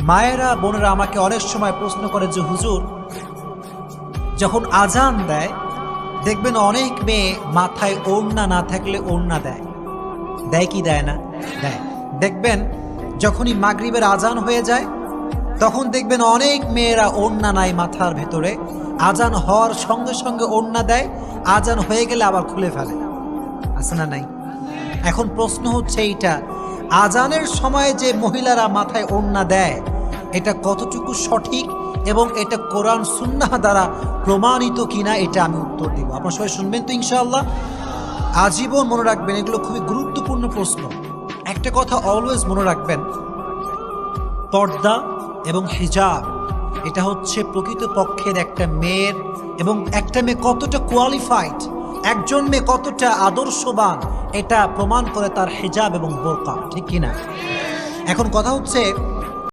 মায়েরা বোনেরা আমাকে অনেক সময় প্রশ্ন করে যে হুজুর, যখন আজান দেয় দেখবেন অনেক মেয়ে মাথায় ওড়না না থাকলে ওড়না দেয়, দেয় কি দেয় না? দেয়। দেখবেন যখনই মাগরিবের আজান হয়ে যায় তখন দেখবেন অনেক মেয়েরা ওড়না নাই মাথার ভেতরে, আজান হওয়ার সঙ্গে সঙ্গে ওড়না দেয়, আজান হয়ে গেলে আবার খুলে ফেলে। আছে না নাই? এখন প্রশ্ন হচ্ছে এইটা, আজানের সময় যে মহিলারা মাথায় ওড়না দেয় এটা কতটুকু সঠিক এবং এটা কোরআন সুন্নাহ দ্বারা প্রমাণিত কিনা, এটা আমি উত্তর দিব। আপনারা সবাই শুনবেন তো ইনশাআল্লাহ? আজীবন মনে রাখবেন, এগুলো খুবই গুরুত্বপূর্ণ প্রশ্ন। একটা কথা অলওয়েজ মনে রাখবেন, পর্দা এবং হিজাব এটা হচ্ছে প্রকৃতপক্ষের একটা মেয়ের, এবং একটা মেয়ে কতটা কোয়ালিফাইড, একজন মেয়ে কতটা আদর্শবান এটা প্রমাণ করে তার হিজাব এবং বোরকা, ঠিক কিনা? এখন কথা হচ্ছে